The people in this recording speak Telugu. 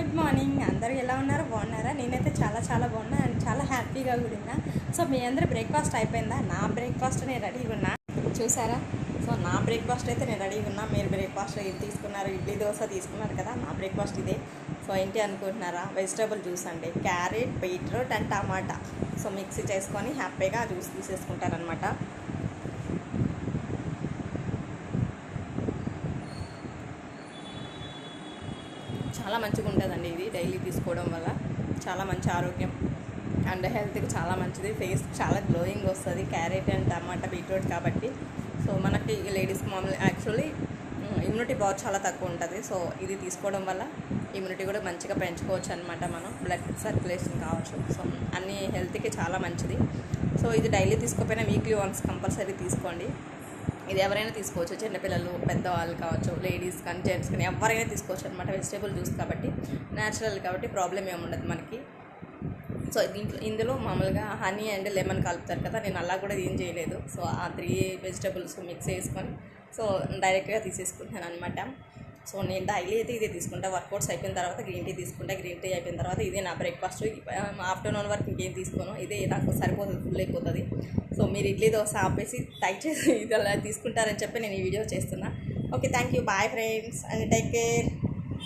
Good morning. అందరూ ఎలా ఉన్నారు? బాగున్నారా? నేనైతే చాలా చాలా బాగున్నా అండ్ చాలా హ్యాపీగా కూడా ఉన్నా. సో మీ అందరూ బ్రేక్ఫాస్ట్ అయిపోయిందా? నా బ్రేక్ఫాస్ట్ నేను రెడీగా ఉన్నా, చూసారా? సో నా బ్రేక్ఫాస్ట్ అయితే నేను రెడీగా ఉన్నా. మీరు బ్రేక్ఫాస్ట్ ఏం తీసుకున్నారు? ఇడ్లీ దోశ తీసుకున్నారు కదా. నా బ్రేక్ఫాస్ట్ ఇదే. సో ఏంటి అనుకుంటున్నారా? వెజిటేబుల్ జ్యూస్ అండి. Carrot, beetroot and tomato. So mixie చేసుకొని హ్యాపీగా జ్యూస్ తీసేసుకుంటారనమాట. చాలా మంచిగా ఉంటుందండి ఇది డైలీ తీసుకోవడం వల్ల. చాలా మంచి ఆరోగ్యం అండ్ హెల్త్కి చాలా మంచిది. ఫేస్ చాలా గ్లోయింగ్ వస్తుంది క్యారెట్ అండ్ టమాటా బీట్రూట్ కాబట్టి. సో మనకి లేడీస్ మామూలు యాక్చువల్లీ ఇమ్యూనిటీ పవర్ చాలా తక్కువ ఉంటుంది. సో ఇది తీసుకోవడం వల్ల ఇమ్యూనిటీ కూడా మంచిగా పెంచుకోవచ్చు అనమాట. మనం బ్లడ్ సర్క్యులేషన్ కావచ్చు. సో అన్ని హెల్త్కి చాలా మంచిది. సో ఇది డైలీ తీసుకోకపోయినా వీక్లీ వన్స్ కంపల్సరీ తీసుకోండి. ఇది ఎవరైనా తీసుకోవచ్చు, చిన్నపిల్లలు, పెద్దవాళ్ళు కావచ్చు, లేడీస్ కానీ జెంట్స్ కానీ ఎవరైనా తీసుకోవచ్చు అనమాట. వెజిటేబుల్ జ్యూస్ కాబట్టి న్యాచురల్ కాబట్టి ప్రాబ్లం ఏముండదు మనకి. సో ఇందులో మామూలుగా హనీ అండ్ లెమన్ కలుపుతారు కదా, నేను అలా కూడా ఏం చేయలేదు. సో ఆ 3 వెజిటేబుల్స్ మిక్స్ చేసుకొని సో డైరెక్ట్గా తీసేసుకుంటాను అనమాట. సో నేను డైలీ అయితే ఇదే తీసుకుంటా. వర్కౌట్స్ అయిపోయిన తర్వాత గ్రీన్ టీ తీసుకుంటా. గ్రీన్ టీ అయిపోయిన తర్వాత ఇదే నా బ్రేక్ఫాస్ట్. ఆఫ్టర్నూన్ వరకు ఇంకేం తీసుకోను, ఇదే నాకు సరిపోతుంది, ఫుల్ అయిపోతుంది. సో మీరు ఇడ్లీ దోశ ఆపేసి దయచేసి ఇది అలా తీసుకుంటారని చెప్పి నేను ఈ వీడియో చేస్తున్నా. Okay, thank you, bye friends and take care.